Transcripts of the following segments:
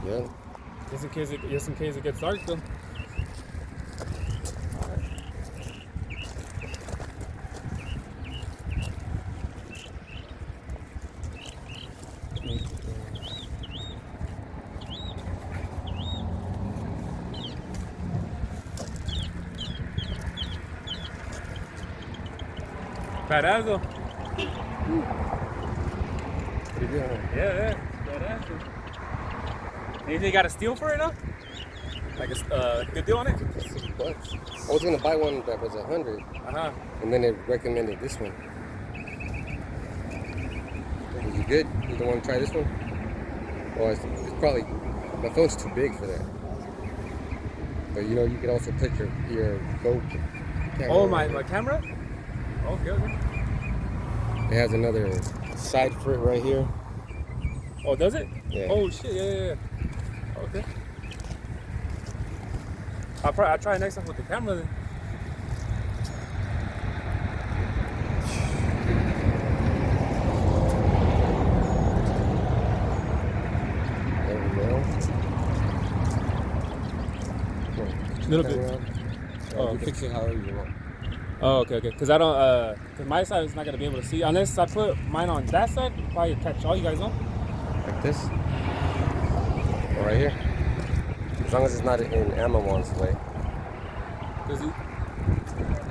Yeah. Just in case it gets dark though. Badass though. Pretty good, huh? Yeah. Badass though. Anything you got a steal for it though? Like a good deal on it? $60. I was gonna buy one that was $100. And then they recommended this one. Is it good? You don't want to try this one? Well, it's probably, my phone's too big for that. But you know, you can also put your Go camera. Oh, my camera? Okay. It has another side for it right here. Oh, does it? Yeah. Oh shit, yeah. Okay. I'll try next time with the camera then. There we go. A little bit. Oh, you fix it however you want. Oh, okay. Because I don't, because my side is not gonna be able to see unless I put mine on that side. Probably catch all you guys on. Like this? Or right here? As long as it's not in Amazon's way. Does it?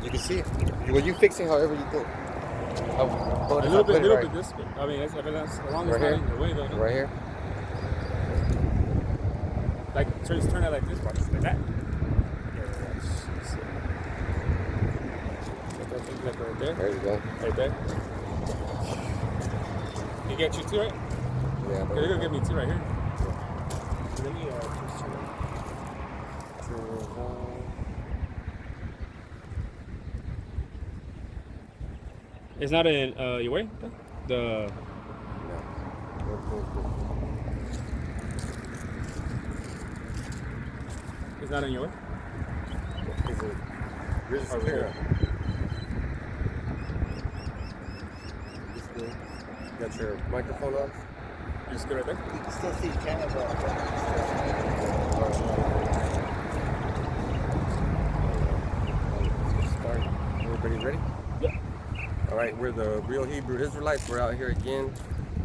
You can see it. Well, you fix it however you think. A little bit this way. I mean, as long as it's not in your way though. No? Right here? Like, just turn it like this, watch, like that. Like right there. There you go. Right there. You get you two, right? Yeah. Okay, you're gonna give me two right here. Let me just turn it. It's not in your way? The... It's not in your way? Is it? Yours is clear. Got your microphone off? You just go right there? You can still see Canada. Start. Everybody ready? Yeah. All right, we're the real Hebrew Israelites. We're out here again,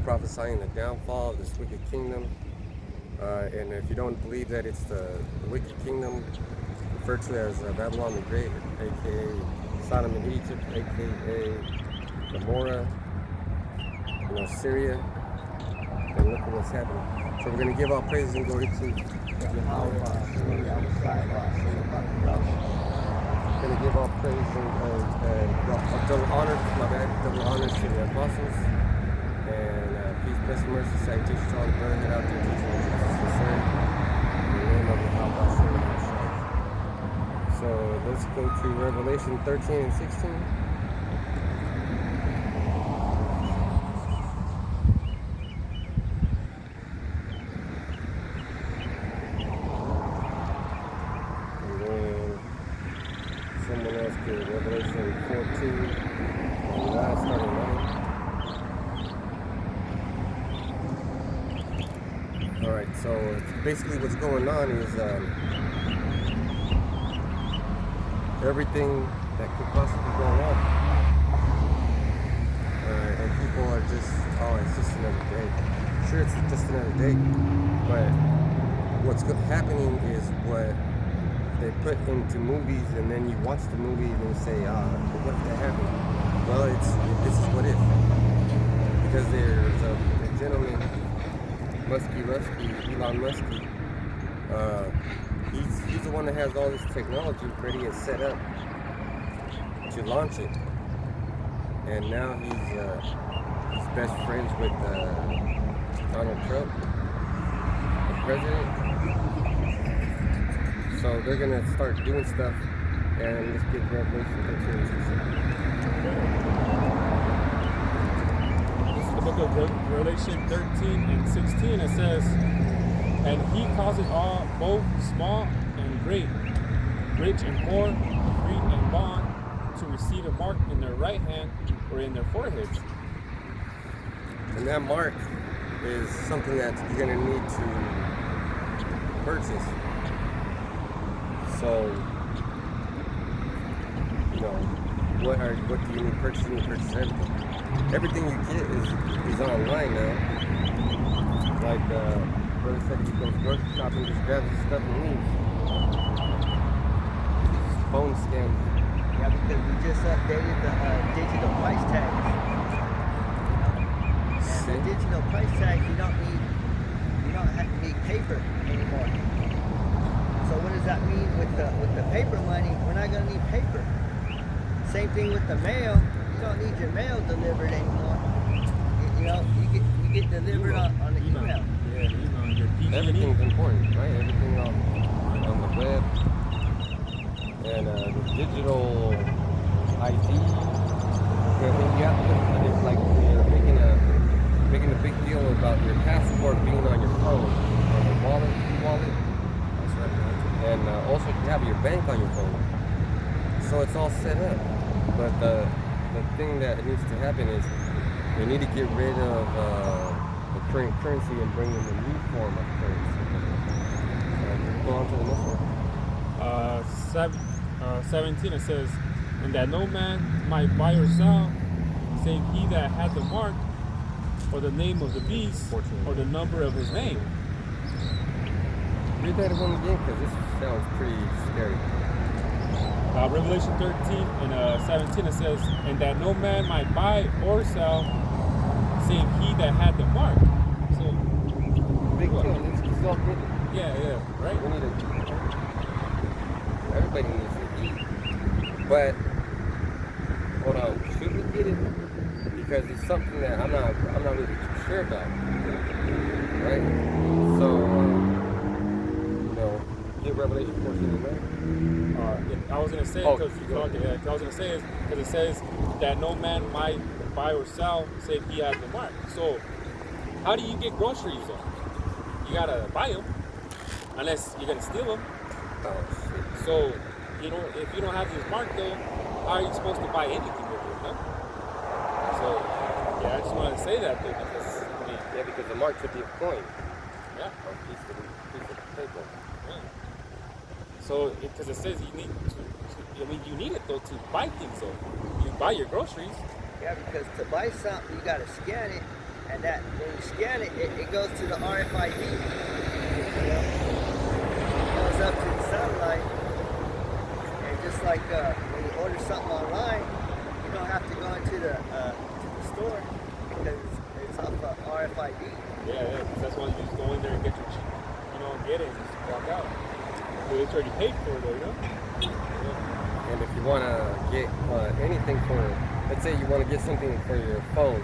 prophesying the downfall of this wicked kingdom. And if you don't believe that it's the wicked kingdom, referred to as Babylon the Great, aka Sodom and Egypt, aka Gomorrah, Syria, and look at what's happening. So we're going to give all praises and glory to We're going to give all praise and double honor, double honors to the apostles, and peace, blessing, mercy, salutations to all the brotherhood out there teaching what Jesus has said. In the name of Yahweh. So let's go to Revelation 13 and 16. Revelation 14, starting 9. Alright, so basically what's going on is everything that could possibly go wrong. And people are just, it's just another day. Sure, it's just another day, but what's happening is what they put into movies, and then you watch the movie and you say, but what if that happened? Well, this is what if. Because there's a gentleman, Elon Musk, he's the one that has all this technology ready and set up to launch it. And now he's best friends with Donald Trump, the president. So they're going to start doing stuff, and let's get Revelation 13. This is the book of Revelation 13 and 16. It says, and he causes all, both small and great, rich and poor, free and bond, to receive a mark in their right hand or in their foreheads. And that mark is something that you're going to need to purchase. So, you know, what do you need to purchase? You need to purchase everything. Everything you get is online now. Like brother said, he goes grocery shopping, just grabs his stuff and leaves. Phone scam. Yeah, because we just updated the digital price tags. And the digital price tags, you don't have to need paper anymore. So what does that mean with the paper money? We're not going to need paper. Same thing with the mail. You don't need your mail delivered anymore. You get delivered on the email. Yeah, email. Your PG&E. Everything's important, right? Everything on the web and the digital ID. It's like you're making a big deal about your passport being on your phone, on your wallet. That's right. And also you have your bank on your phone. So it's all set up. But the thing that needs to happen is we need to get rid of the current currency and bring in a new form of currency. Go on to the next one. 17 it says, and that no man might buy or sell, save he that had the mark, or the name of the beast, or the number of his name. Read that one again, because this sounds pretty scary. Revelation 13 and 17 it says, and that no man might buy or sell, save he that had the mark. So Big deal. It's all good. yeah, right. We need to. Everybody needs to eat. But hold on, should we get it? Because it's something that I'm not really too sure about. Right? So get Revelation 14 and 9. I was gonna say because it says that no man might buy or sell save he has the mark. So how do you get groceries though? You gotta buy them unless you're gonna steal them. Oh shit. So if you don't have this mark though, how are you supposed to buy anything with it? No? So yeah, I just wanted to say that though because because the mark could be a coin. Yeah. Or a piece of paper. Yeah. So because it says you need you need it though to buy things though. You buy your groceries. Yeah, because to buy something, you got to scan it, and that when you scan it, it goes to the RFID. It goes up to the satellite, and just like when you order something online, you don't have to go into the store because it's off of RFID. Yeah, because that's why you just go in there and get get it and just walk out. So it's already paid for though, Yeah. And if you want to get anything for, let's say you want to get something for your phone,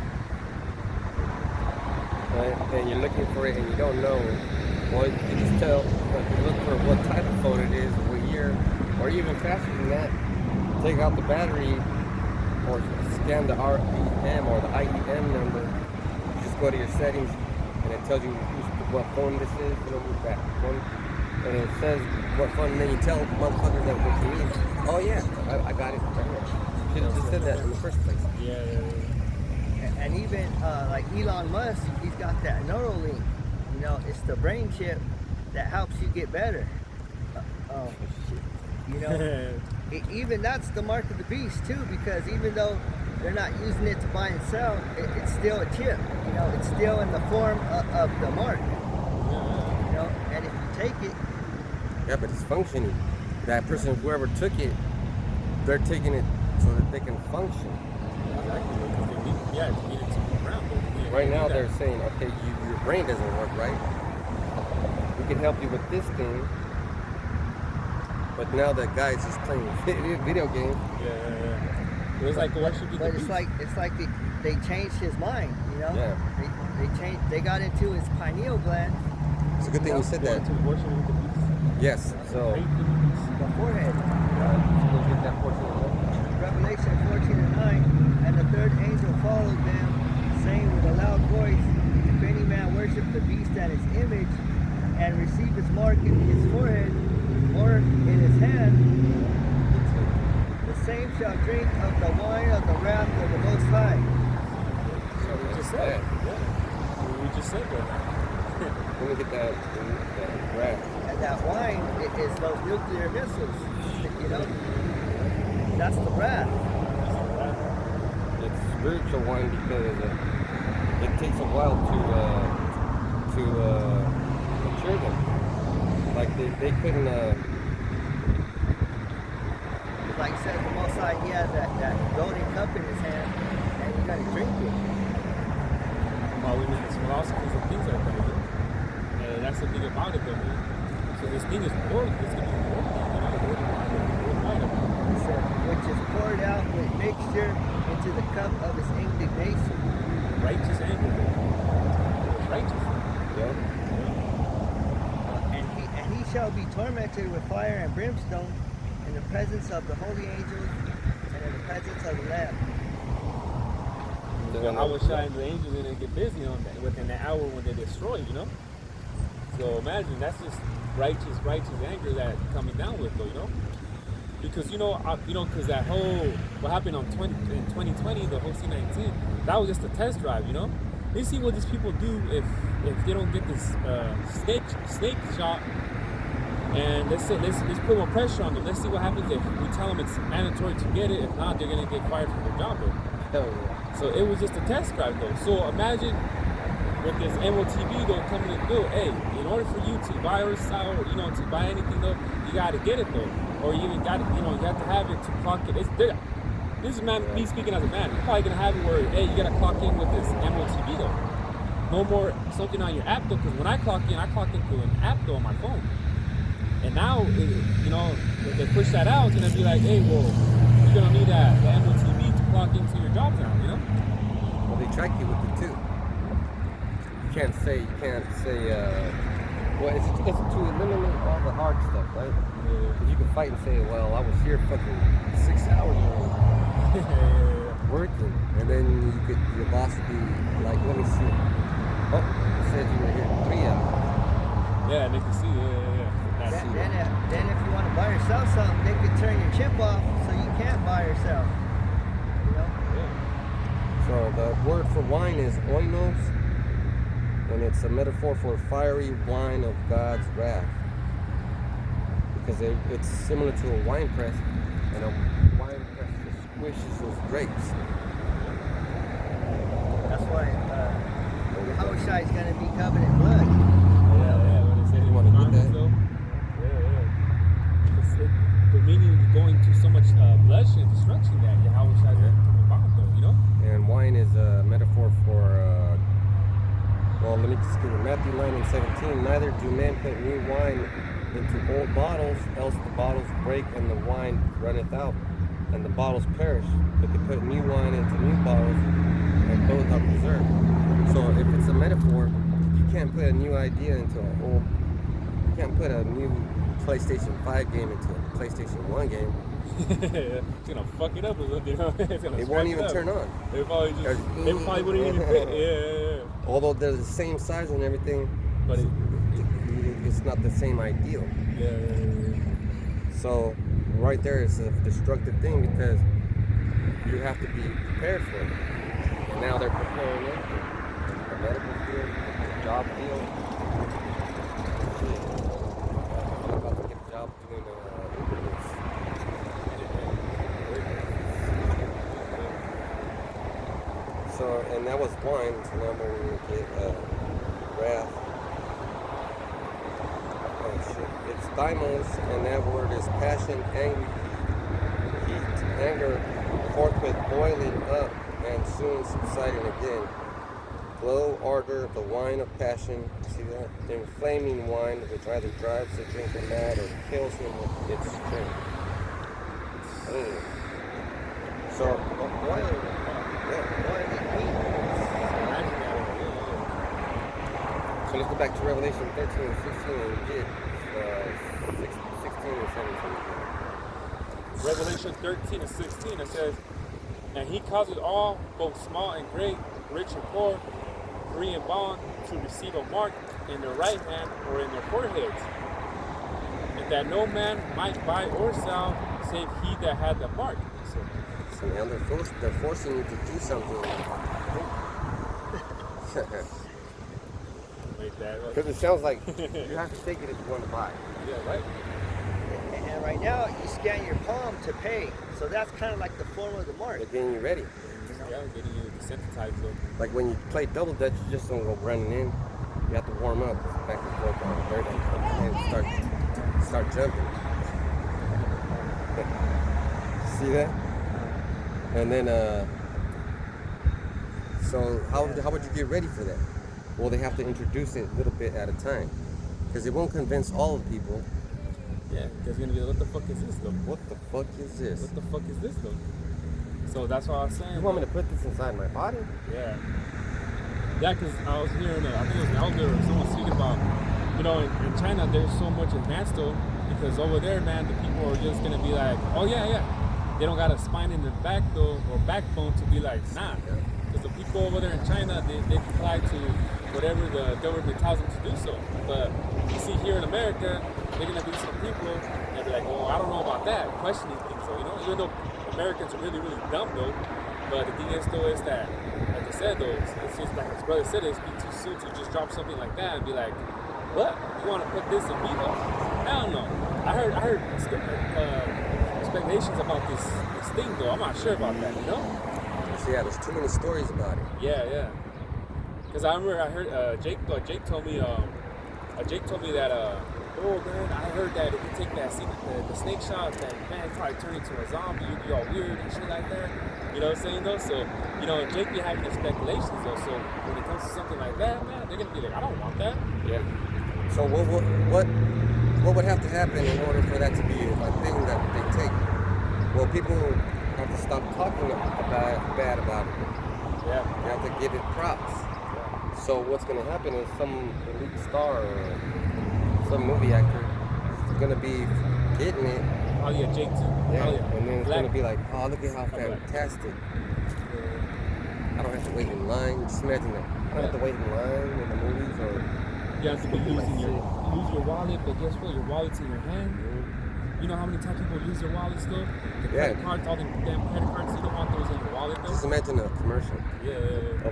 right? And you're looking for it and you don't know, well, you can just tell, you look for what type of phone it is, what year, or even faster than that, take out the battery or scan the REM or the IEM number, you just go to your settings and it tells you what phone this is, that one. And it says what phone, and then you tell motherfuckers that what you need. Oh yeah, I got it right here. Should have just said that in the first place. Yeah. And even like Elon Musk, he's got that Neuralink. It's the brain chip that helps you get better. Even that's the mark of the beast too, because even though they're not using it to buy and sell, it's still a chip. It's still in the form of the mark. And if you take it. Yeah, but it's functioning. That person, whoever took it, they're taking it so that they can function. Yeah, you need it to move around. Right now they're saying, okay, your brain doesn't work right. We can help you with this thing. But now that guy's just playing video games. Yeah. It was like, what should be the beast? It's like they changed his mind, Yeah. They got into his pineal gland. It's a good thing you said that. To worship with the beast. Yes, so. The forehead. We'll get that portion of Revelation 14 and 9. And the third angel followed them, saying with a loud voice, if any man worship the beast and his image, and receive his mark in his forehead, or in his hand, the same shall drink of the wine of the wrath of the Most High. So we just said it. Yeah. We just said that. Let me get that wrath. And that wine is those nuclear missiles. You know, that's the wrath. It's spiritual wine because it takes a while to mature them. Like they couldn't. Like I said, the Most High, he has that golden cup in his hand, and you gotta drink it. Well, we need philosophies and things like that. And that's the thing about it, though, man. So this thing is poured. It's gonna be poured. He said, which is poured out with mixture into the cup of his indignation. Righteous anger. Righteous. Yeah. And he shall be tormented with fire and brimstone in the presence of the holy angels and in the presence of the Lamb. So I was shine the angels in and get busy on that within the hour when they destroy, you know. So imagine that's just righteous anger that coming down with, though, you know. Because because that whole what happened in 2020, the whole C-19, that was just a test drive, you know. Let's see what these people do if they don't get this snake shot. And let's put more pressure on them. Let's see what happens if we tell them it's mandatory to get it. If not, they're gonna get fired from their job, though. Hell yeah. So it was just a test drive, though. So imagine with this MOTV, though, coming to do, hey, in order for you to buy or sell, to buy anything, though, you gotta get it, though, or you even got to, you have to have it to clock it. This is me speaking as a man. You're probably gonna have it where, hey, you gotta clock in with this MOTV, though. No more something on your app, though, because when I clock into an app, though, on my phone. And now, if they push that out, it's going to be like, hey, well, you're going to need the MOTV to clock into your jobs now, you know? Well, they track you with it too. You can't say, well, it's to eliminate all the hard stuff, right? Because you can fight and say, well, I was here fucking 6 hours working. And then your boss would be like, let me see. Oh, it said you were here 3 hours. Yeah, they can see, Then if you want to buy or sell something, they could turn your chip off so you can't buy or sell. You know? Yeah. So the word for wine is oinos, and it's a metaphor for fiery wine of God's wrath. Because it's similar to a wine press, and a wine press just squishes those grapes. That's why Yahushua is going to be covered in blood. Yeah. When they say You want to get that? The meaning of going to so much bloodshed and destruction that Yahweh Shai is come about, though, you know? And wine is a metaphor for, let me just give it. Matthew 9:17. Neither do men put new wine into old bottles, else the bottles break and the wine runneth out, and the bottles perish. But they put new wine into new bottles, and both are preserved. So if it's a metaphor, you can't put a new idea into an old. You can't put a new PlayStation 5 game into a PlayStation 1 game. It's gonna fuck it up or something, you know? It won't even turn on. They probably wouldn't even fit. Yeah. Although they're the same size and everything, But it's not the same ideal. Yeah. So right there is a destructive thing because you have to be prepared for it. And now they're preparing it for the medical field, the job field. I'm about to get a job doing Uber Eats. So, and that was wine, so now we're going to get wrath. Oh shit. It's thymos, and that word is passion, angry, heat, anger, forthwith boiling up and soon subsiding again. Glow, ardor, the wine of passion. See that? Inflaming wine, which either drives the drinker mad or kills him with its strength. So, Boiling. yeah. Boiling heat. So let's go back to Revelation 13 and 16 and get 16 and 17. Revelation 13 and 16, it says, and he causes all, both small and great, rich and poor, free and bond, to receive a mark in their right hand or in their foreheads, and that no man might buy or sell save he that had the mark. So now they're forcing you to do something. like that. Because it sounds like you have to take it if you want to buy. Yeah, right. And right now, you scan your palm to pay. So that's kind of like the form of the mark. They're getting you ready. Yeah, getting you desensitized though. Like when you play double dutch, you just don't go running in. You have to warm up back and forth on the dirt and start jumping. See that? And then, so how would you get ready for that? Well, they have to introduce it a little bit at a time, because it won't convince all the people. Yeah, because you're gonna be like, what the fuck is this though? What the fuck is this? What the fuck is this though? So that's what I was saying. You want me to put this inside my body? Yeah. Yeah, because I was hearing, I think it was an elder or someone speaking about, in China, there's so much advanced though, because over there, man, the people are just going to be like, oh, yeah. They don't got a spine in their back though, or backbone to be like, nah. Because the people over there in China, they comply to whatever the government tells them to do so. But you see here in America, they're going to be some people, and they'll be like, well, I don't know about that, questioning things. So, even though Americans are really, really dumb though, but the thing is though is that, like I said though, it's just like his brother said, it's be too soon to just drop something like that and be like, what? You want to put this in me though? Hell no. I heard speculations about this thing though. I'm not sure about that, So yeah, there's too many stories about it. Yeah. Because I remember I heard Jake told me that oh man, I heard that if you take the snake shot, that man probably turn into a zombie, you'd be all weird and shit like that. You know what I'm saying though? So, Jake be having the speculations though. So when it comes to something like that, man, they're gonna be like, I don't want that. Yeah. So what would have to happen in order for that to be a thing that they take? Well, people have to stop talking bad about it. Yeah. You have to give it props. Yeah. So what's gonna happen is some elite star or some movie actor is gonna be getting it. Oh yeah, Jake too. Yeah. Oh, yeah. And then it's Black. gonna be like, oh, look at how fantastic. I don't have to wait in line. Just imagine that. I don't have to wait in line in the movies or. You have to be lose your wallet, but guess what? Your wallet's in your hand. You know how many times people lose their wallets though? The credit cards, all the damn credit cards, you don't want those in your wallet though. Just imagine a commercial. Yeah.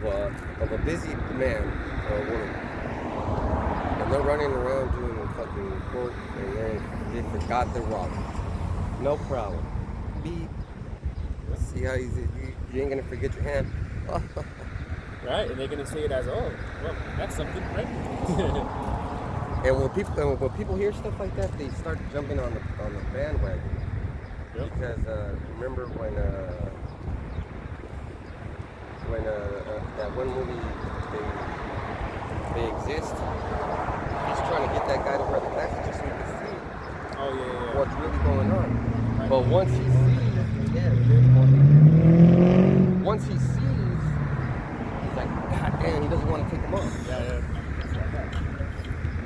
Of a busy man or a woman. And they're running around doing a fucking quote and they forgot their wallet. No problem. Beep. See how easy you ain't gonna forget your hand. Right, and they're gonna say it as, oh, well, that's something, right? And when people hear stuff like that, they start jumping on the bandwagon. Yep. Because remember when that one movie they exist, he's trying to get that guy to wear the glasses so he can see what's really going on. Right. But once he sees, he's like, God damn, he doesn't want to take them off. Yeah.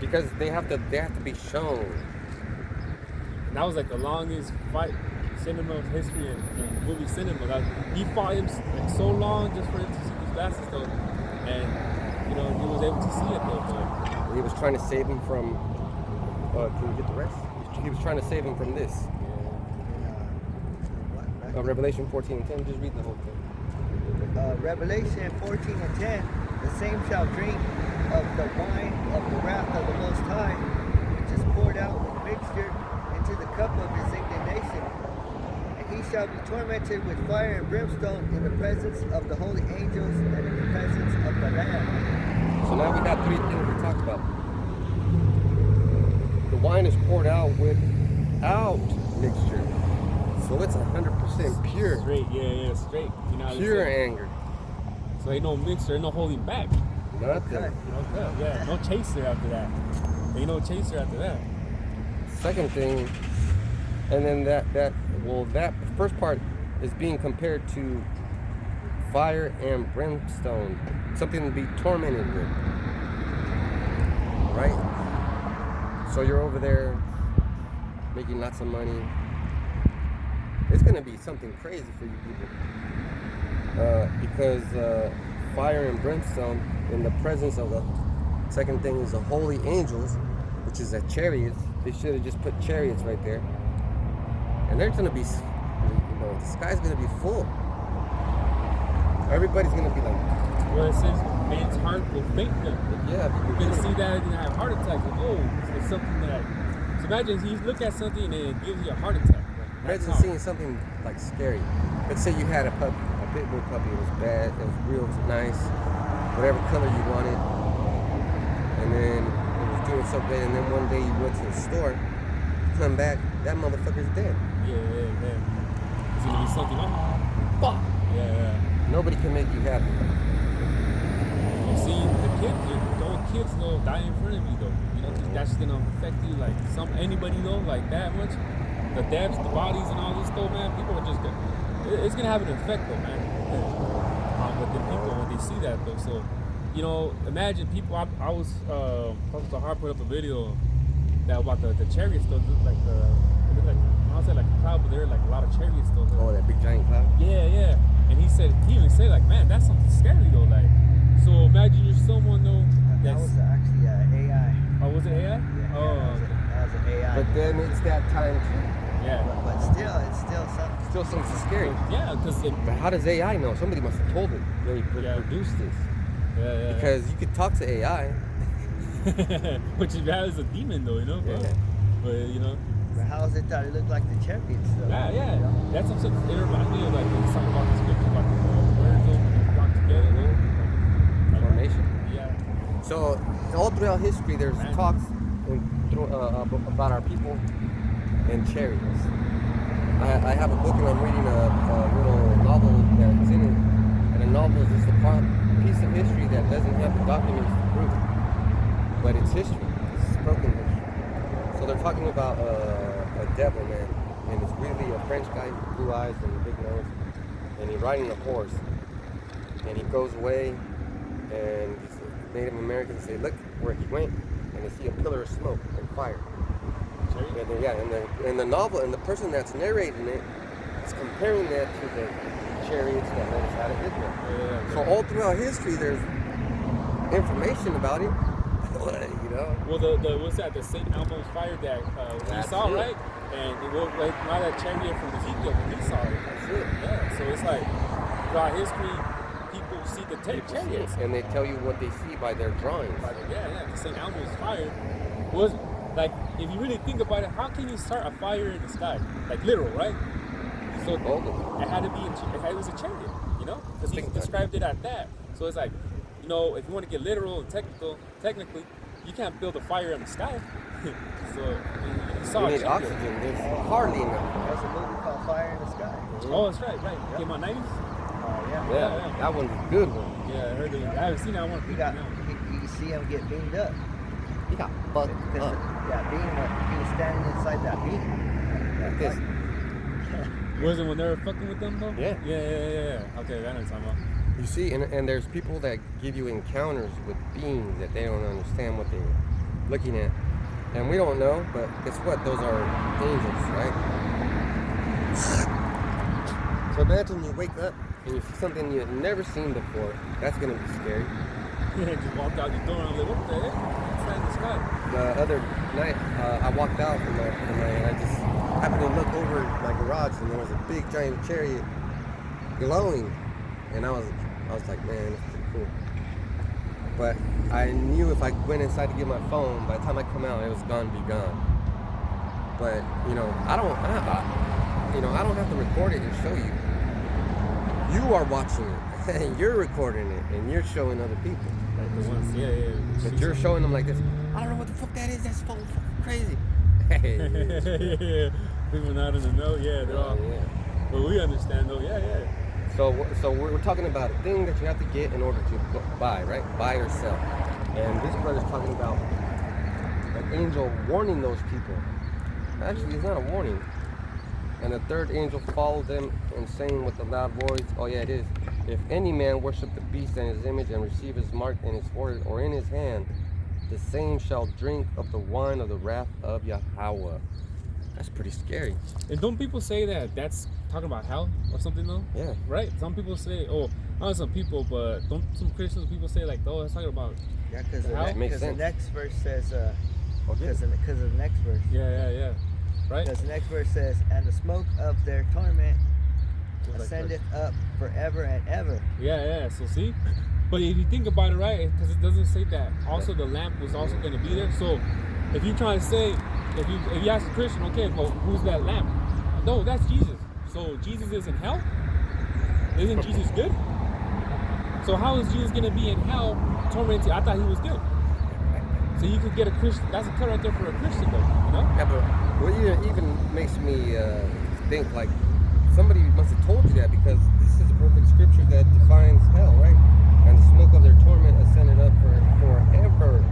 Because they have to be shown. And that was like the longest fight cinema history in movie cinema. He fought him like so long just for him to see these glasses though. And he was able to see it though. But He was trying to save him from can you get the rest? He was trying to save him from this. Revelation 14 and 10, just read the whole thing. Revelation 14 and 10, the same shall drink of the wine of the wrath of the Most High, which is poured out with mixture into the cup of his indignation. And he shall be tormented with fire and brimstone in the presence of the holy angels and in the presence of the Lamb. So now we got three things we talked about. The wine is poured out without mixture. So it's 100% pure. straight, straight. Pure anger. So ain't no mixer, ain't no holding back. Nothing. Yeah, no chaser after that. Ain't no chaser after that. Second thing, and then that first part is being compared to fire and brimstone, something to be tormented with, right? So you're over there making lots of money. It's gonna be something crazy for you people, because fire and brimstone in the presence of the second thing is the holy angels, which is a chariots. They should have just put chariots right there, and they're gonna be, the sky's gonna be full. Everybody's gonna be like, Well, it says man's heart will faint them. Yeah, You're gonna see that and have heart attacks. Like, oh, it's something that. So imagine you look at something and it gives you a heart attack. Like, imagine seeing something like scary. Let's say you had a puppy, a pit bull puppy. It was bad. It was real nice, whatever color you wanted. And then it was doing so good. And then one day you went to the store, you come back, that motherfucker's dead. Yeah. It's gonna be something. Oh, fuck. Yeah. Nobody can make you happy. You see, the kids though die in front of you though. You know, that's gonna affect you like anybody though, like that much. The deaths, the bodies, and all this though, man. People are just it's gonna have an effect though, man. But the people when they see that though, so you know, imagine people. I was Pastor Hart put up a video that about the chariots though, like I don't say like a cloud, but there are like a lot of chariots though. Oh, that big giant cloud? Yeah. And he even said like, man, that's something scary though. Like, so imagine you're someone though. That was actually AI. Oh, was it AI? Yeah, that was an AI. But then it's that time too. Yeah. But still, it's still something. Still something scary. Yeah, because But how does AI know? Somebody must have told it. They produced this. Yeah. Because you could talk to AI. Which is a demon though, you know. Yeah. But you know. But how is it that it looked like the chariots though? Yeah. You know? That's what it reminds me of like when something about the scripture about the birds all flock together. You know? Formation. Yeah. So all throughout history, there's talks about our people and chariots. I have a book and I'm reading a little novel that's in it, and a novel is just a piece of history that doesn't have the documents to prove it, but it's history. It's spoken history. So they're talking about a devil man, and it's really a French guy with blue eyes and a big nose, and he's riding a horse, and he goes away, and these Native Americans say, look where he went, and they see a pillar of smoke and fire. And the novel, and the person that's narrating it is comparing that to the chariots that led us out of Israel. Yeah. So all throughout history, there's information about it. You know. Well, the what's that? The St. Elmo's fire that we saw, right? And it was like not that chariot from Ezekiel when he saw it. That's it. Yeah. So it's like throughout history, people see the chariots, and they tell you what they see by their drawings. The St. Elmo's fire was like, if you really think about it, how can you start a fire in the sky? Like literal, right? So it had to be. It was a chariot, you know, because he described it at that. So it's like, you know, if you want to get literal and technically, you can't build a fire in the sky. So you saw need oxygen. There's hardly enough. There's a movie called Fire in the Sky. Mm-hmm. Oh, that's right. Yep. Came out 90s. Yeah, that one's a good one. Yeah, I heard it. I haven't seen that one. You see him get beamed up. He got fucked up. That beam, he was standing inside that beam. Like this. Was it when they were fucking with them though? Yeah. Yeah. Okay, I know what you're talking about. You see, and there's people that give you encounters with beings that they don't understand what they're looking at. And we don't know, but guess what? Those are angels, right? So imagine you wake up and you see something you've never seen before. That's going to be scary. Just walked out the door and I'm like, what the heck? What's that in the sky? The other night, I walked out and I just happened to look over my garage and there was a big giant chariot glowing. And I was like, man, that's pretty cool. But I knew if I went inside to get my phone, by the time I come out, it was gone, be gone. But you know, I don't have to record it and show you. You are watching it, and you're recording it, and you're showing other people. Like the ones, yeah. But you're showing them like this. I don't know what the fuck that is. That's so fucking crazy. Yeah. People not in the know, they're all. Yeah. But we understand though, yeah. So we're talking about a thing that you have to get in order to buy, right? Buy or sell. And this brother's talking about an angel warning those people. Actually, it's not a warning. And the third angel followed them and saying with a loud voice, oh yeah, it is. If any man worship the beast and his image and receive his mark in his forehead or in his hand, the same shall drink of the wine of the wrath of Yahweh. That's pretty scary. And don't people say that that's talking about hell or something though? Yeah. Right? Some people say, not some people, but don't some Christians people say like, that's talking about Yeah, because the next verse says, because of the next verse. Yeah. Right? Because the next verse says, and the smoke of their torment ascendeth up forever and ever. Yeah. So see? But if you think about it, right, because it doesn't say that also the lamp was also going to be there. So if you try to say, if you ask a Christian, okay, well, who's that lamp? No, that's Jesus. So Jesus is in hell? Isn't Jesus good? So how is Jesus going to be in hell tormented? I thought he was good. So you could get a Christian. That's a cut right there for a Christian, though. You know? Yeah, but what even makes me think like somebody must have told you that, because this is a perfect scripture that defines hell, right? And the smoke of their torment ascended up for forever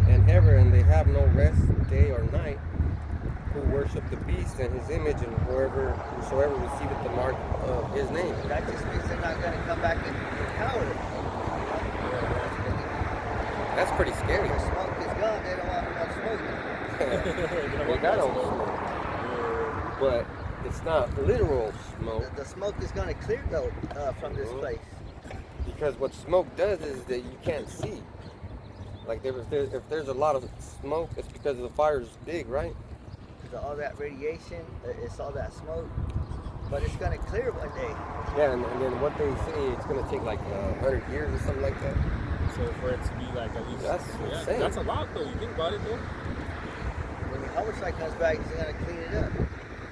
and ever, and they have no rest day or night, who worship the beast and his image, and whosoever receiveth the mark of his name. That just means they're not going to come back in power. That's pretty scary. The smoke is gone. They don't want no smoke. They got no smoke. But it's not literal smoke. The smoke is going to clear though from this place. Because what smoke does is that you can't see. Like if there's a lot of smoke, it's because the fire is big, right? Because all that radiation, it's all that smoke. But it's going to clear one day. Yeah, and then what they say, it's going to take like 100 years or something like that. So for it to be like at least, That's insane. That's a lot though. You think about it though. When the homicide comes back, he's going to clean it up.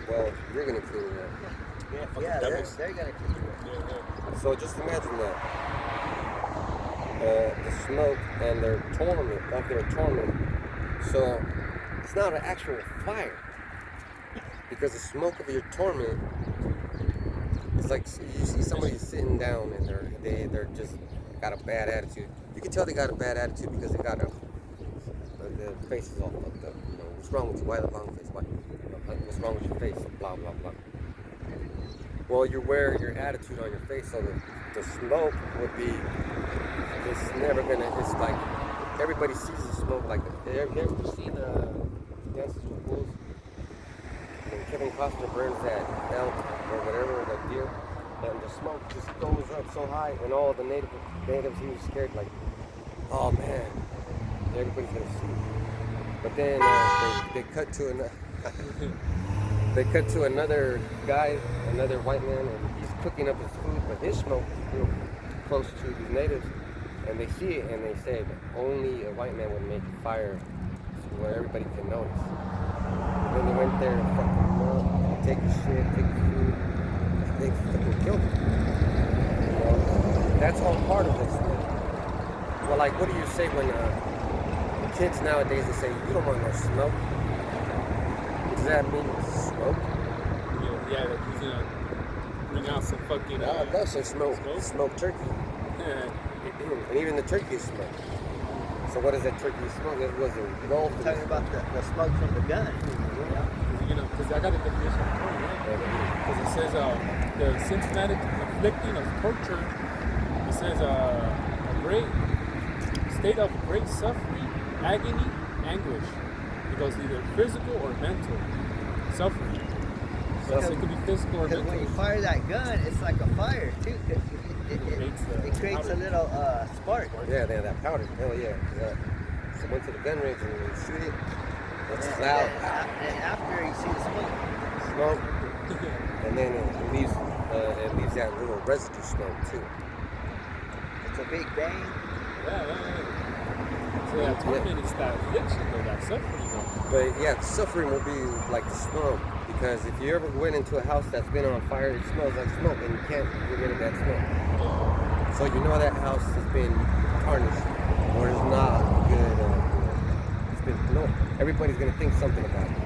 Well, you're going to clean it up. Yeah, they're going to clean it up. Yeah. So just imagine that. The smoke and their torment, like their torment. So it's not an actual fire. Because the smoke of your torment, it's like you see somebody sitting down and they're just got a bad attitude. You can tell they got a bad attitude because they got the face is all fucked up. You know, what's wrong with you? Why the long face? What's wrong with your face? Blah blah blah. Well, you wear your attitude on your face, so the smoke would be. It's never gonna. It's like everybody sees the smoke. Like have you ever seen Dances with Wolves? When Kevin Costner burns that elk or whatever, that deer, and the smoke just goes up so high, and all the natives, he was scared, like, oh man, everybody's gonna see. But then they cut to another guy, another white man, and he's cooking up his food, but his smoke is real close to these natives, and they see it, and they say that only a white man would make a fire where everybody can notice. Then they went there and fucked him up, take his shit, take his food. They fucking killed him. You know, that's all part of this. Well, like, what do you say when kids nowadays they say, you don't want no smoke? Does that mean smoke? Yeah, like he's gonna bring out some fucking. That's some smoke. Smoke turkey. Yeah. And even the turkey is smoke. So what is that turkey smoke? It was a roll. Talking about the smoke from the gun. You know, because I got the definition of torture, right? Because it says the symptomatic inflicting of torture. It says a great state of great suffering, agony, anguish. It goes either physical or mental suffering. So it could be physical or Because mental. when you fire that gun, it's like a fire too. Cause it creates a little spark. Yeah, that powder. Hell yeah. So went to the gun range and you shoot it. It's loud. And after you see the Smoke. And then it leaves that little residue smoke too. it's a big bang. Yeah. So that torment is that affliction, though, that suffering, though. But yeah, the suffering will be like the smoke. Because if you ever went into a house that's been on fire, it smells like smoke, and you can't get rid of that smoke. So you know that house has been tarnished, or is not good. It's been everybody's gonna think something about it.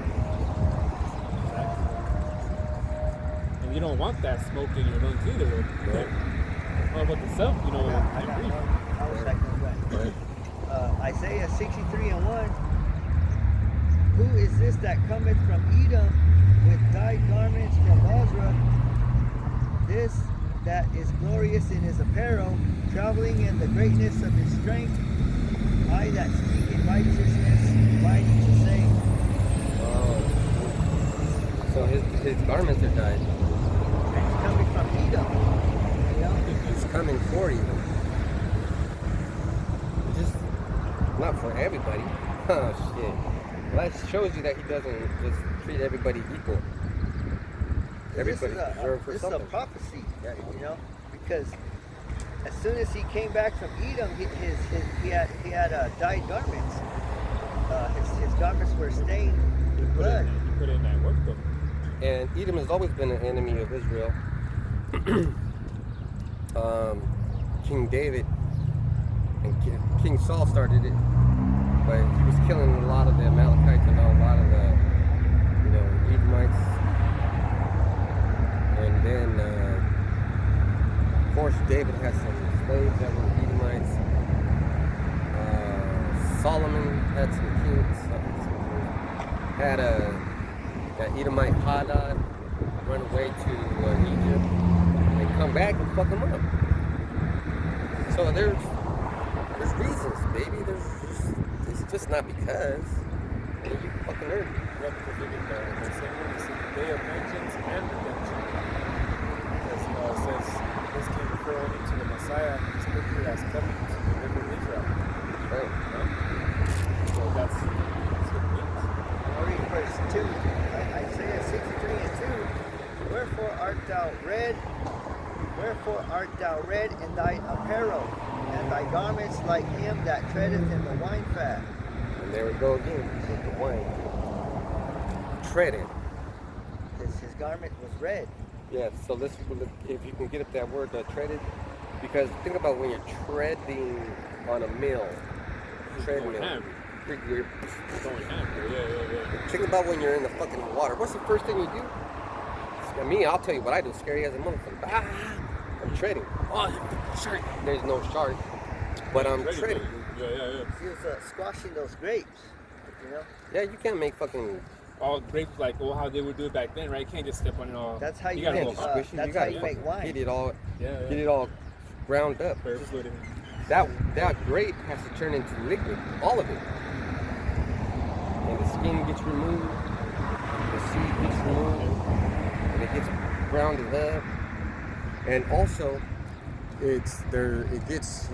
And you don't want that smoke in your lungs either. Right. Well, about the self, you know, I was like, Isaiah 63:1. Who is this that cometh from Edom with dyed garments from Bozrah? This that is glorious in his apparel, traveling in the greatness of his strength. I that speak in righteousness, mighty to save. Oh. So his garments are dyed. And he's coming from Edom. You know? He's coming for you. Just not for everybody. Oh shit. Well, that shows you that he doesn't just treat everybody equal. Everybody deserves for This something. is a prophecy, you know, because as soon as he came back from Edom, he had dyed garments. His garments were stained with blood. He put in that work though. And Edom has always been an enemy of Israel. King David and King Saul started it, but he was killing a lot of the Amalekites and a lot of the, Edomites. And then, of course, David had some slaves that were Edomites. Solomon had some kings. Had that Edomite Hadad run away to Egypt and come back and fuck him up. So there's reasons, baby. It's just not because. You fucking heard me. Yeah, because they get the same one. It's the day of vengeance and redemption. Because it says this came referring to the Messiah, scripture as coming to deliver Israel. Right. So that's what it means. I'll read verse 2. Isaiah 63 and 2. Wherefore art thou red in thy apparel, and thy garments like him that treadeth in the wine fat? And there we go again with the wine. Treaded. His garment was red. Yeah, so this, if you can get up that word, treaded, because think about when you're treading on a mill, treadmill. Going ham. Yeah. Think about when you're in the fucking water. What's the first thing you do? Me, I'll tell you what I do. Scary as a motherfucker. I'm treading. Oh, shark. There's no shark, but I'm treading. Yeah. He was squashing those grapes, Yeah, you can't make fucking. All grapes like how they would do it back then, right? You can't just step on it all. That's how you gotta make. go Squish it. That's You how gotta you make wine. Get it all. Yeah. Get it all ground up. Barefooted. That grape has to turn into liquid, all of it. And the skin gets removed, the seed gets removed, and it gets grounded up. And also, it gets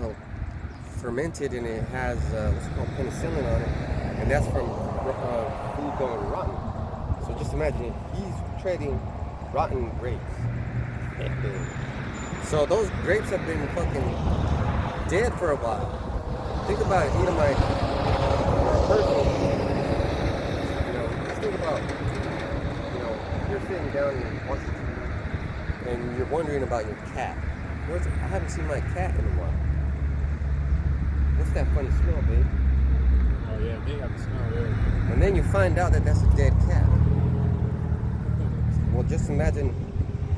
fermented, and it has what's called penicillin on it, and that's from food going rotten. So just imagine he's trading rotten grapes. So those grapes have been fucking dead for a while. Think about it, Edomite or a person. Just think about, you're sitting down and watching TV, and you're wondering about your cat. I haven't seen my cat in a while. What's that funny smell, babe? Oh yeah, they have the smell there. And then you find out that that's a dead cat. Well, just imagine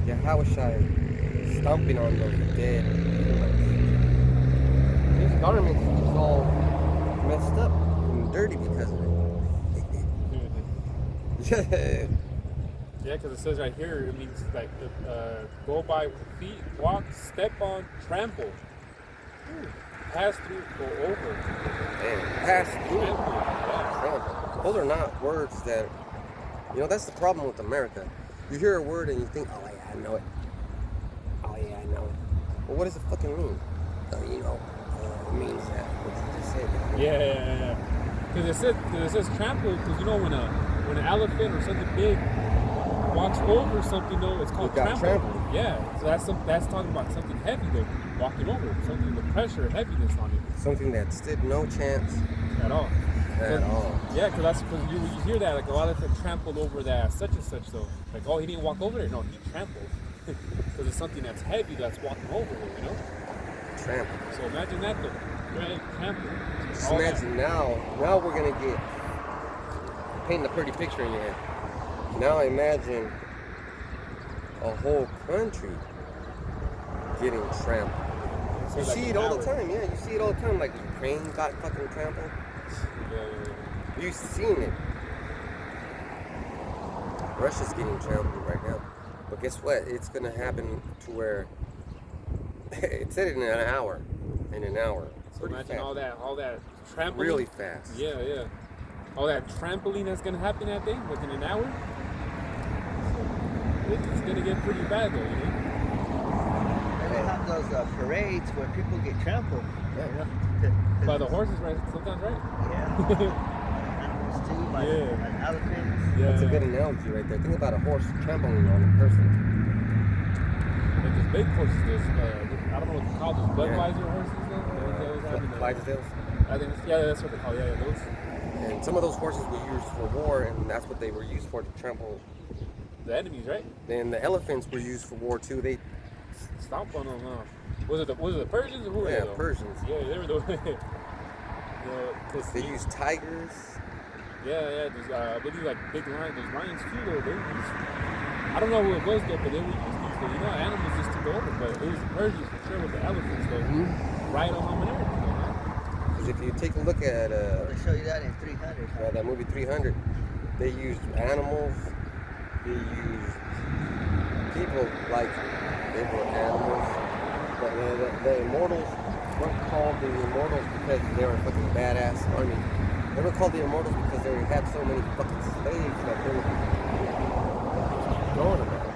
Yahushua stomping on those dead humans. His garments are just all messed up and dirty because of it. Yeah, because it says right here, it means like go by with feet, walk, step on, trample, pass through, go over. Man, pass through. Trample, yeah. Trample. Those are not words that, that's the problem with America. You hear a word and you think, oh yeah, I know it. Oh yeah, I know it. Well, what does it fucking mean? It means that. What you just said. Yeah. Because it says trample, because when an elephant or something big walks over something, though, it's called trample. Yeah, so that's talking about something heavy, though, walking over, something with pressure, heaviness on it. Something that stood no chance at all. At all. Yeah, because you hear that, like a lot of them trampled over that such and such, though. Like, oh, he didn't walk over there. No, he trampled. Because it's something that's heavy that's walking over there, Trample. So imagine that, though. Right? Trample. Just imagine now we're going to get painting a pretty picture in your head. Now imagine a whole country getting trampled. You see it all the time, yeah. You see it all the time. Like Ukraine got fucking trampled. Yeah. You've seen it. Russia's getting trampled right now. But guess what? It's going to happen to where it said it in an hour. So imagine fast. all that trampling. Really fast. Yeah. All that trampling that's going to happen that day within an hour. It's going to get pretty bad, though, And they have those parades where people get trampled. Yeah. By the horses, right? Sometimes, right? Yeah. Animals too, by elephants. Yeah. That's a good analogy right there. Think about a horse trampling on a person. Like those big horses, those I don't know what they call those Budweiser horses though. They always have in the- Clydesdales. I think yeah, that's what they call. Yeah, those. And some of those horses were used for war, and that's what they were used for, to trample. The enemies, right? Then the elephants were used for war too. They Stomp on them. Was it the Persians or who were they? Though? Persians. Yeah, they were the. They used tigers. Yeah. There's I believe like big lions. There's lions too though. They were used, I don't know who it was though, but they were used these though. You know, animals just took over, but it was the Persians for sure with the elephants though. Mm-hmm. Right on them and everything. Because if you take a look at They show you that in 300. that movie 300, they used animals. They used people like they were animals. But the immortals weren't called the immortals because they were a fucking badass army. They were called the immortals because they had so many fucking slaves that they were going about.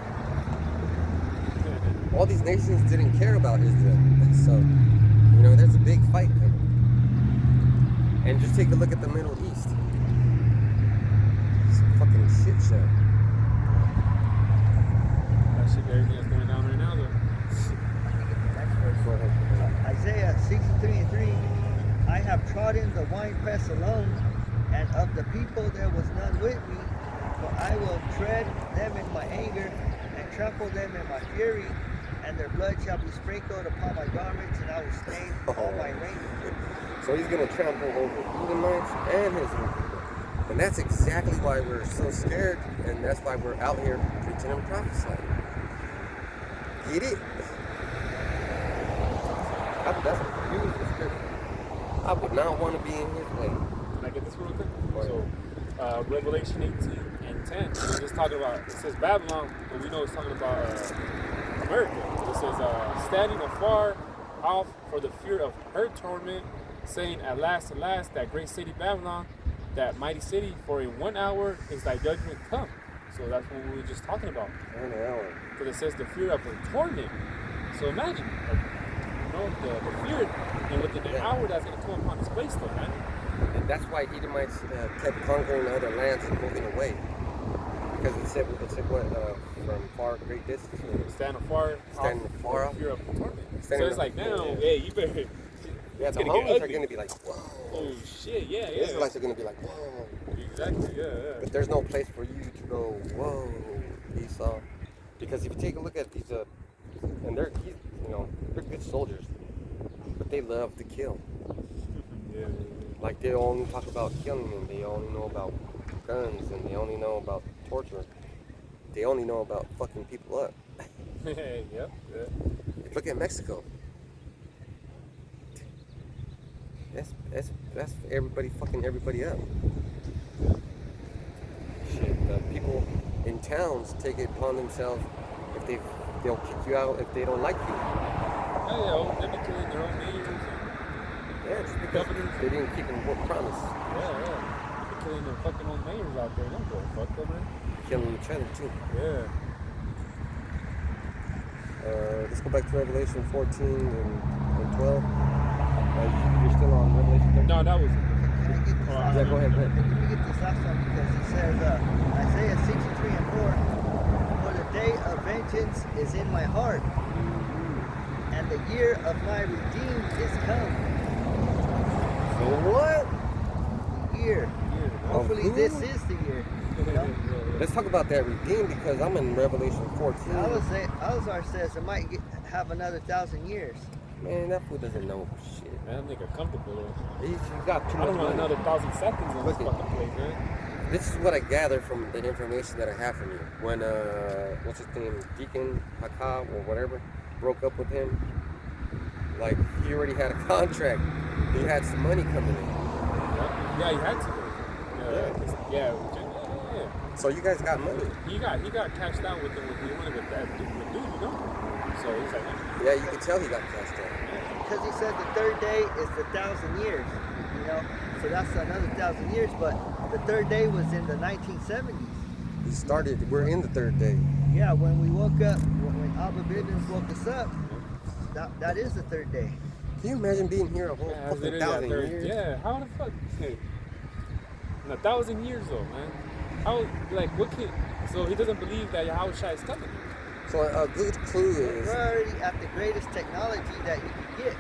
All these nations didn't care about Israel. So, you know, there's a big fight coming. And just take a look at the Middle East. It's a fucking shit show. That shit, everything that's going down right now though. Next verse. Go ahead. Isaiah 63:3. I have trodden the winepress alone, and of the people there was none with me. For I will tread them in my anger, and trample them in my fury, and their blood shall be sprinkled upon my garments, and I will stain all my raiment. So he's going to trample over Edomites and his own people. And that's exactly why we're so scared, and that's why we're out here preaching and prophesying. Get it? That's a beautiful scripture. I would not want to be in his way. Can I get this real quick? Right. So, Revelation 18 and 10. It's just talking about, it says Babylon, but we know it's talking about America. It says, standing afar off for the fear of her torment, saying, at last, that great city Babylon, that mighty city, for in 1 hour is thy judgment come. So that's what we were just talking about. 1 hour. Because it says the fear of her torment. So imagine, like, you know, the fear, and within an hour that's going to come upon this place, though, man. And that's why Edomites kept conquering other lands and moving away. Because it said what, from far, great distance. Stand afar Far off. fear of the torment. So Standing it's like up- now, yeah. hey, you better. Yeah, it's the gonna get homies are ugly. going to be like, whoa. Oh shit, yeah. The Israelites are going to be like, whoa. Exactly, yeah. But there's no place for you to go, whoa, Esau. Because if you take a look at these, and they're good soldiers, but they love to kill. Yeah. Like they only talk about killing, and they only know about guns, and they only know about torture. They only know about fucking people up. Yep. Look at Mexico. That's everybody fucking everybody up. Shit, the people in towns take it upon themselves if they'll kick you out if they don't like you. Oh, yeah, they've been killing their own mayors and Yeah, it's because governors. they didn't keep them what promise. Yeah. They've been killing their fucking own mayors out there. Don't go fuck them, man. Killing each other too. Yeah. Let's go back to Revelation 14 and 12. You're still on Revelation 13? No, that was. Can I get this last Yeah, one? go ahead. Let me get this last one because it says Isaiah 63 and 4. For the day of vengeance is in my heart, and the year of my redeemed is come. So what? The year. Hopefully who? this is the year. You know? Let's talk about that redeemed because I'm in Revelation 14. Alazar says it might have another 1,000 years. Man, that fool doesn't know shit. Man, that nigga comfortable though. He's got too I don't much want money. another 1,000 seconds in this Look at- fucking place, man. This is what I gather from the information that I have from you. When, what's his name, Deacon Haka or whatever, broke up with him, like, he already had a contract. He had some money coming in. Yeah, he had to. Yeah. So you guys got money. He got cashed out with he wanted with that dude, you know. So he's like, Yeah, you can tell he got cashed out. Because he said the third day is the 1,000 years. You know? So that's another 1,000 years. But the third day was in the 1970s. He started, we're in the third day. Yeah, when we woke up, when Abba Bivens woke us up, that is the third day. Can you imagine being here a whole yeah, fucking literally 1,000 that third- years? Yeah, how the fuck? In 1,000 years though, man. How, like, what kid? So he doesn't believe that Yahushua is coming. So a good clue We're is, already at the greatest technology that you can get.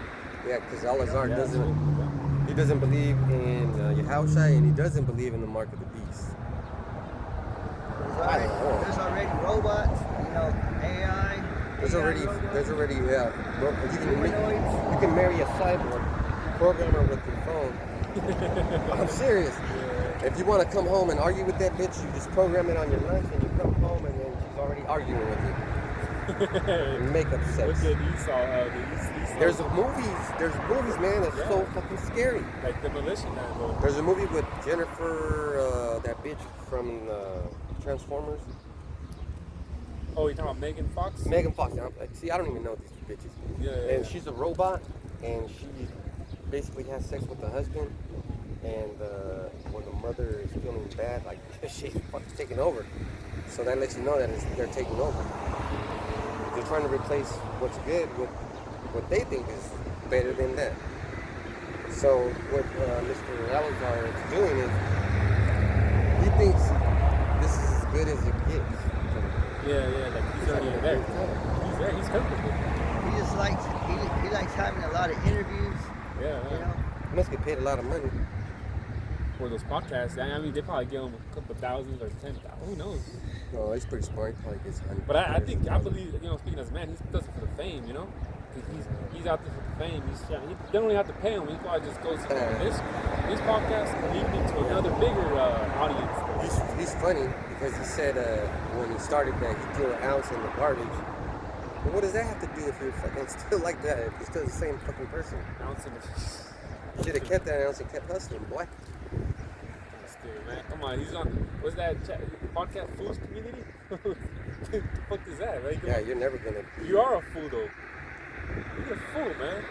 yeah, because Alazar Yeah, doesn't, yeah. he doesn't believe in Yahushua, and he doesn't believe in the mark of the beast. I don't know. There's already robots, AI. There's already, yeah. Bro, Humanoids. you can marry a cyborg, program her with your phone. I'm serious. If you want to come home and argue with that bitch, you just program it on your lunch, and you come home, and then she's already arguing with you. Makeup sex. Look at Esau. There's movies, man, that's so fucking scary. Like Demolition Man, though. There's a movie with Jennifer, that bitch from Transformers. Oh, you're talking about Megan Fox? Megan Fox. See, I don't even know these bitches. Yeah. And she's a robot, and she basically has sex with the husband. And when the mother is feeling bad, like she's fucking taking over. So that lets you know that they're taking over. They're trying to replace what's good with what they think is better than that. So what Mr. Alazar is doing is he thinks this is as good as it gets. Yeah, like he's already there. He's there, he's comfortable. He just likes he likes having a lot of interviews. Yeah. He must get paid a lot of money. For those podcasts, I mean, they probably give him a couple thousands or 10,000. Who knows? No, he's pretty smart. He probably gets $100. But I believe, speaking as a man, he does it for the fame, Because he's out there for the fame. He don't really have to pay him. He probably just goes to this podcast and lead me to another bigger audience. He's funny because he said when he started that he threw an ounce in the garbage. But what does that have to do if you're fucking still like that? If you're still the same fucking person? Ounce in the You should have kept that ounce and kept hustling, boy. Man. Come on, he's on. What's that podcast? Fools Community? What the fuck is that, right? Yeah, you're never gonna. You are a fool, though. You're a fool, man.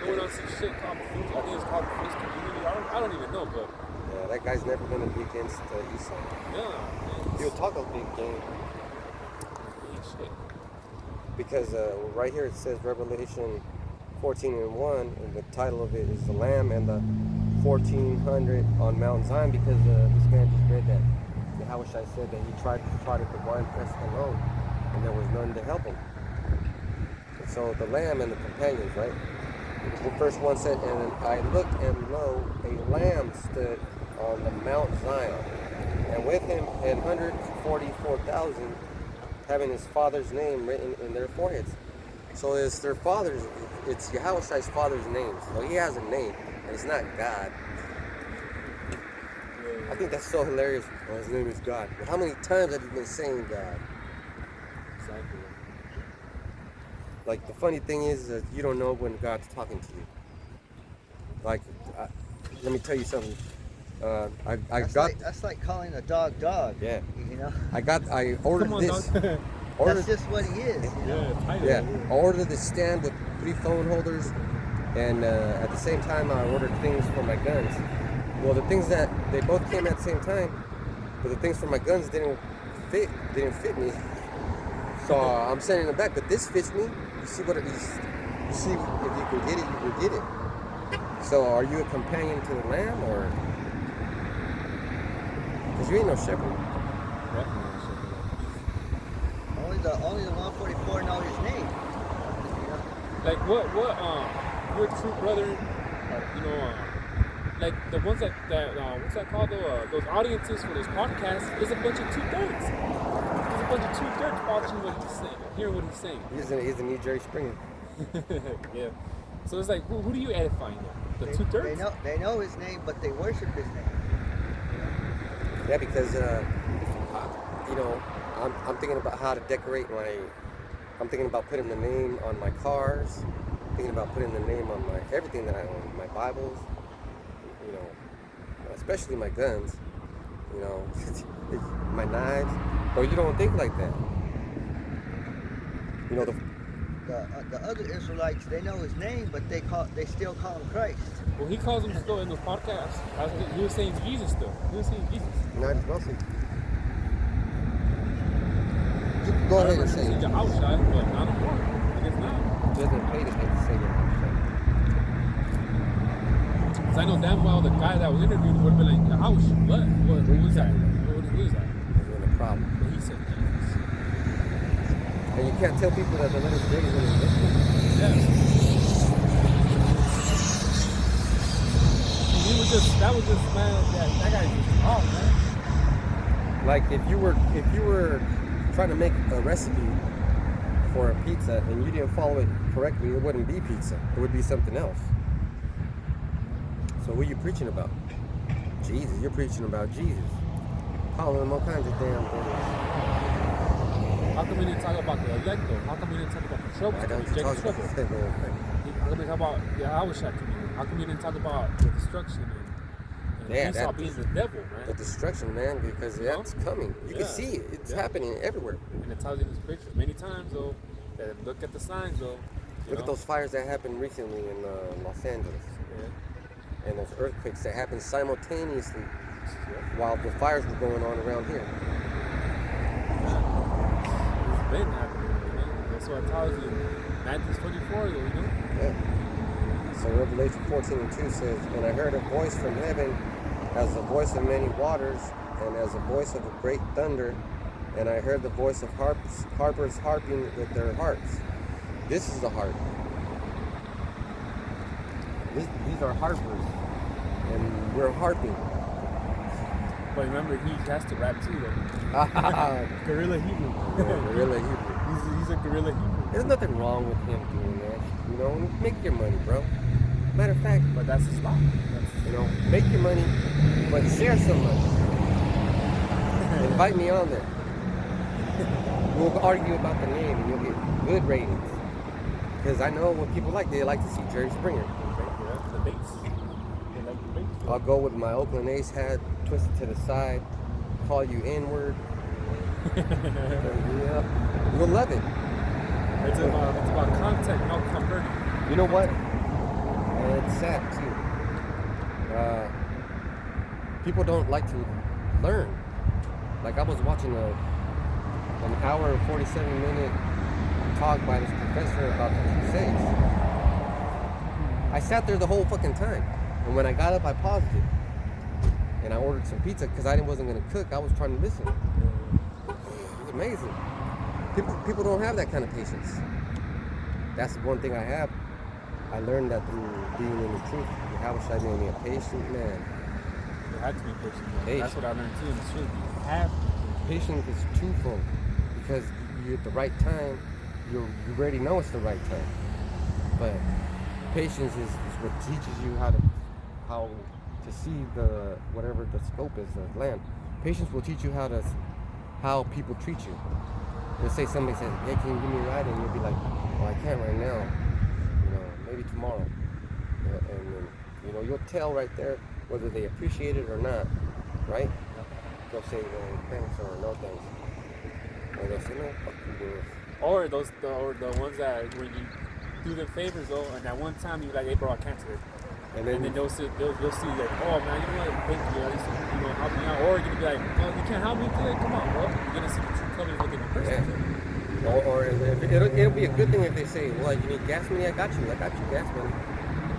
Going on some shit called Fools. I think it's called Fools Community. I don't even know, but. Yeah, that guy's never gonna be against Esau. Yeah, man. He'll talk a big game. Shit. Because right here it says Revelation 14:1, and the title of it is the Lamb and the 1400 on Mount Zion, because this man just read that Yahushua said that he tried at the wine press alone, and there was none to help him. And so the Lamb and the companions, right? The first one said, and I looked, and lo, a lamb stood on the Mount Zion, and with him 144,000, having his father's name written in their foreheads. So it's their father's, it's Yahushua's father's name. So he has a name, and it's not God. I think that's so hilarious. Oh, his name is God. Well, how many times have you been saying God? Exactly. Like, the funny thing is that you don't know when God's talking to you. Like, let me tell you something. That's like calling a dog. Yeah. I ordered Come on, this. dog. That's just what he is. Yeah. I ordered this stand with 3 phone holders, and at the same time I ordered things for my guns. Well, the things that they both came at the same time, but the things for my guns didn't fit me. So I'm sending them back. But this fits me. You see what it is? You see if you can get it, you can get it. So are you a companion to the Lamb, or? Because you ain't no shepherd. Only the 144 know his name. Like what your true brother, like the ones that what's that called, those audiences for those podcasts is a bunch of 2/3. There's a bunch of 2/3 watching what he's saying, hearing what he's saying. He's a New Jerry Springer. Yeah. So it's like, who do you edify now? The 2/3? They know his name, but they worship his name. Yeah, because I'm thinking about how to decorate I'm thinking about putting the name on my cars, thinking about putting the name on everything that I own, my Bibles, especially my guns, my knives. But you don't think like that. The other Israelites, they know his name, but they still call him Christ. Well, he calls him still in those podcasts. He was saying Jesus still. He was saying Jesus. Not as well. Go ahead and say it. You're outside, but not anymore. I guess not. It doesn't pay to say that. Because I know damn well the guy that was interviewed would have been like, "Ouch, what? Who is that? Who is that?" There's been a problem. But he said Jesus. And you can't tell people that the letter J is invisible. Yeah. That was just, man, that guy just off, man. Like if you were trying to make a recipe for a pizza and you didn't follow it correctly, it wouldn't be pizza. It would be something else. So who are you preaching about? Jesus. You're preaching about Jesus. Calling him all kinds of damn things. How come we didn't talk about the elect though? How come we didn't talk about the trouble? Why don't you talk about that whole thing? How come we talk about the Awashak community? How come we didn't talk about the destruction and Esau being the devil, man? The destruction, man, because that's coming. You can see it. It's happening everywhere. And it tells you these pictures many times, though. That look at the signs, though. Look at those fires that happened recently in Los Angeles. Yeah. And those earthquakes that happened simultaneously while the fires were going on around here. It's been happening, man. That's what it tells you. Matthew 24, though, you know? Yeah. So Revelation 14:2 says, "And I heard a voice from heaven as the voice of many waters, and as the voice of a great thunder, and I heard the voice of harpers harping with their harps." This is the harp. These are harpers, and we're harping. But remember, he has to rap too, though. Guerrilla Hebrew. Yeah, guerrilla Hebrew. He's a guerrilla Hebrew. There's nothing wrong with him doing that. You know, make your money, bro. Matter of fact, But that's his law. you know, make your money, but share some money. Invite me on there. We'll argue about the name and you'll get good ratings. Because I know what people like. They like to see Jerry Springer. Yeah, the bass. They like the bass. I'll go with my Oakland A's hat, twist it to the side, call you N-word. Yeah. You'll love it. It's about content, not converting. You know what? And it's sad too. People don't like to learn. Like I was watching an hour and 47-minute talk by this professor about the Crusades. I sat there the whole fucking time. And when I got up, I paused it. And I ordered some pizza because I wasn't going to cook. I was trying to listen. It was amazing. People don't have that kind of patience. That's the one thing I have. I learned that through being in the truth. How should I made me a patient man? You have to be patient. Hey. That's what I learned too in the truth. You have to be patient. Patience is twofold because you're at the right time. You already know it's the right time. But patience is what teaches you how to see the whatever the scope is of land. Patience will teach you how people treat you. Let's say somebody says, "Hey, can you give me a ride?" And you'll be like, "Well, I can't right now. You know, maybe tomorrow." And then, you know, you'll tell right there whether they appreciate it or not, right? They'll say, "Well, thanks" or "No thanks," or they'll say, "No, fuck you, dude." Or the ones that when you do them favors though, and that one time you're like, "Hey, bro, I canceled it." And then you'll see like, "Oh man, you know what? Thank you. At least you know help me out." Or you're gonna be like, "Oh, you can't help me today? Come on, bro." You're gonna see the true colors within the person. Yeah. Or it'll be a good thing if they say, "Well, you need gas money? I got you gas money."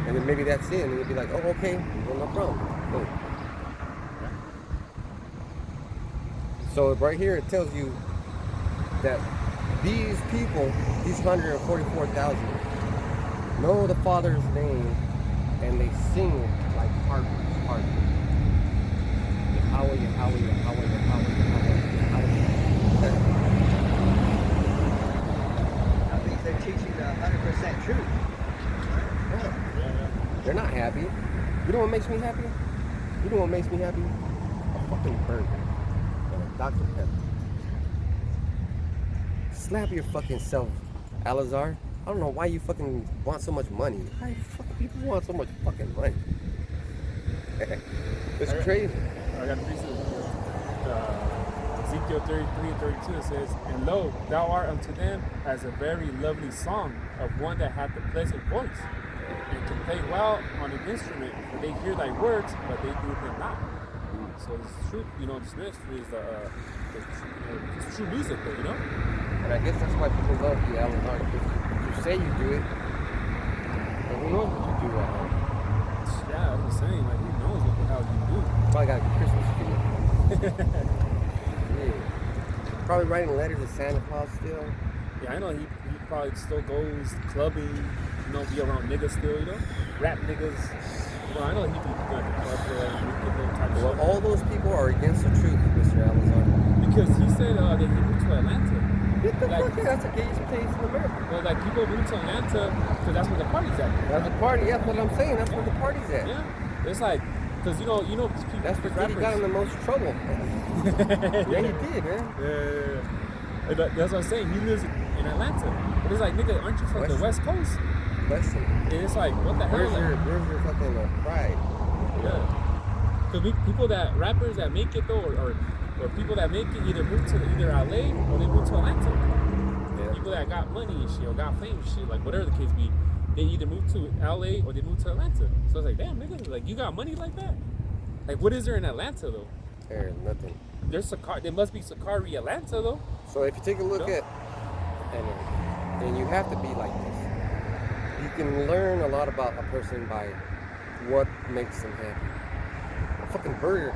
And then maybe that's it, and you'll be like, "Oh, okay, well, no problem." Boom. So right here it tells you that these people, these 144,000, know the Father's name, and they sing it like harpers. Yahweh, Yahweh, Yahweh, Yahweh, Yahweh. That means they're teaching the 100% truth. They're not happy. You know what makes me happy? You know what makes me happy? A fucking burger and a Dr. Pepper. Slap your fucking self, Alazar. I don't know why you fucking want so much money. Why fucking people want so much fucking money? It's crazy. I got a piece of Ezekiel 33 and 32. It says, "And lo, thou art unto them as a very lovely song of one that hath a pleasant voice, and can play well on an instrument, for they hear thy words, but they do them not." So it's true, you know, this ministry is it's true music, though, you know? And I guess that's why people love you, Alazar, because you say you do it, but who knows what you do at home? Yeah, I was saying, like, who knows what the hell you do? Probably got a Christmas tree. Yeah. Probably writing letters to Santa Claus still. Yeah, I know he probably still goes clubbing, you know, be around niggas still, you know, rap niggas. You know, I know he be going to club type of Well, shit. all those people are against the truth, Mr. Alazar. Because he said that he moved to Atlanta. Get the Like- fuck out. That's the gayest place in America. Well, like people move to Atlanta because that's where the party's at. That's the party. That's what I'm saying. That's where the party's at. Yeah, it's like because you know these people. That's where rappers. Diddy got in the most trouble. Yeah, he did, man. Yeah. And that's what I'm saying. He lives in Atlanta, but it's like, nigga, aren't you from the West Coast? Question. And it's like, what the hell? Where's your fucking pride? Yeah. Because people rappers that make it though, or people that make it either move to either LA or they move to Atlanta. Yeah. People that got money and shit or got fame and shit, like whatever the case be, they either move to LA or they move to Atlanta. So it's like, damn, nigga, like you got money like that? Like what is there in Atlanta though? There's nothing. There must be Sakari Atlanta though. So if you take a look No. at, and you have to be like this. You can learn a lot about a person by what makes them happy. A fucking burger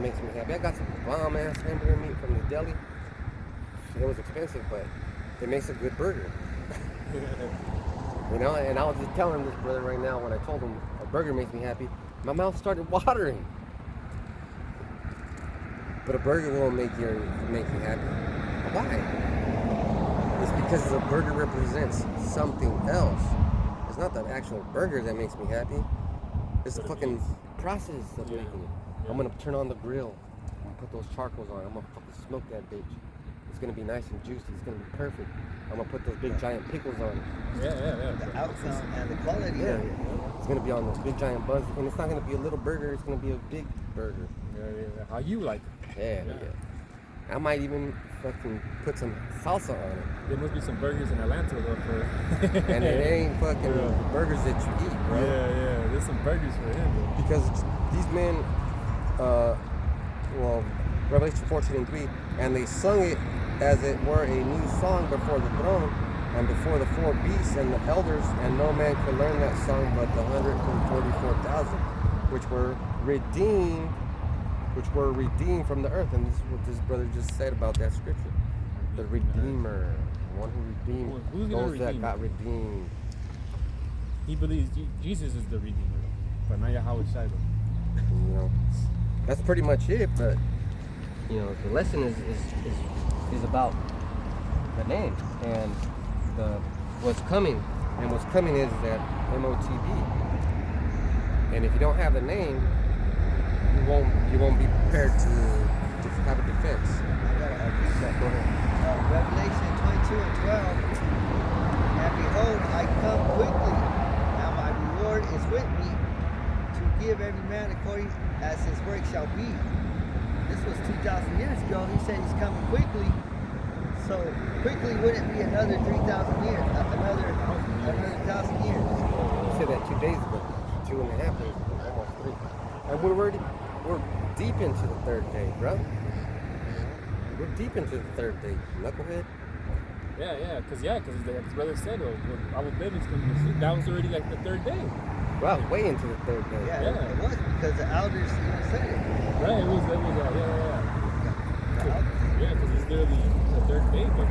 makes me happy. I got some bomb ass hamburger meat from the deli. It was expensive, but it makes a good burger. You know, and I was just telling this brother right now when I told him a burger makes me happy, my mouth started watering. But a burger won't make you happy. Why? It's because the burger represents something else. It's not the actual burger that makes me happy. It's the fucking process of making it. I'm gonna turn on the grill. I'm gonna put those charcoals on. I'm gonna fucking smoke that bitch. It's gonna be nice and juicy. It's gonna be perfect. I'm gonna put those big giant pickles on it. The outcome and the quality Yeah. of it. It's gonna be on those big giant buns, and it's not gonna be a little burger. It's gonna be a big burger. Yeah. How you like it? Yeah. I might even fucking put some salsa on it. There must be some burgers in Atlanta though for. And it ain't fucking Yeah. burgers that you eat, bro. Yeah. There's some burgers for him though. Because these men, Revelation 14:3, and they sung it as it were a new song before the throne and before the four beasts and the elders, and no man could learn that song but the 144,000, which were redeemed from the earth. And this is what this brother just said about that scripture. The Redeemer, the one who redeemed Who's gonna those that redeem? got redeemed. He believes Jesus is the Redeemer, but not Yahweh Shai though. You know, that's pretty much it. But you know, the lesson is about the name and what's coming. And what's coming is that MOTB. And if you don't have the name, you won't be prepared to have a defense. I gotta add this up. Go ahead. Revelation 22 and 12. And behold, I come quickly. Now my reward is with me to give every man according as his work shall be. This was 2,000 years ago. He said he's coming quickly. So quickly wouldn't be another 3,000 years, another 1,000 years. You said that 2 days ago, 2.5 days ago, almost 3. And we're deep into the third day, bro. We're deep into the third day, knucklehead. Because his brother said, our baby's coming. That was already like the third day. Well, way into the third day. Yeah, Yeah. it was because the elders even said it. Right, it was The elders. Yeah, because it's literally the third day, but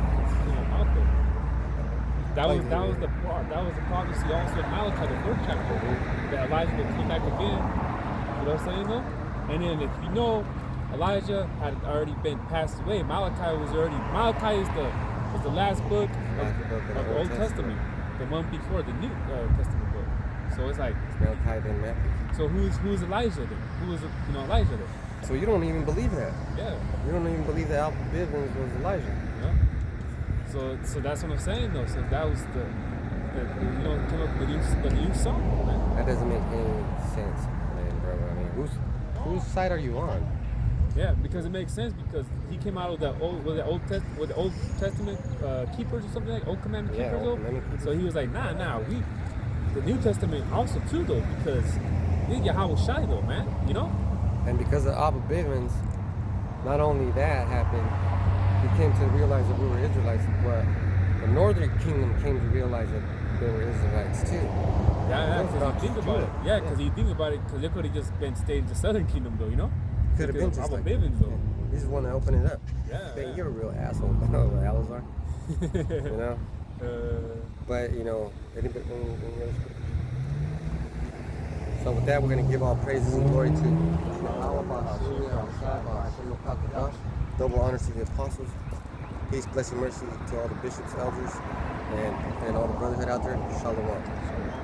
out there. That was the prophecy also in Malachi, the 4th chapter, that Elijah would come back again. You know what I'm saying though? And then if you know, Elijah had already been passed away. Malachi is the last book of the Old Testament, the one before the New Testament book. So it's like, Malachi then Matthew. so who's Elijah then? Who is Elijah then? So you don't even believe that. Yeah. You don't even believe that Alpha Bivens was Elijah. Yeah. So that's what I'm saying though. So that was the came up with the new song, man. That doesn't make any sense, man, bro. I mean, whose side are you on? Yeah, because it makes sense because he came out of the Old Testament keepers or something like Old Commandment Yeah, keepers Old though. Commandment keepers. So he was like, nah, the New Testament also too though because Yahweh Shai though, man, you know. And because of Alpha Bivens, not only that happened, we came to realize that we were Israelites, but the Northern Kingdom came to realize that they were Israelites too. Yeah, That's because not you think just about it. Judah. Yeah, because you think about it, because they could have just been stayed in the Southern Kingdom though, you know. Could have been just Abba like Bivens though. He's the one that opened it up. Yeah. Man, you're a real asshole, Alazar. You know. But you know, anybody, any other scripture? So with that, we're going to give all praises and glory to double honors to the apostles. Peace, blessing, mercy to all the bishops, elders, and all the brotherhood out there. Shalom.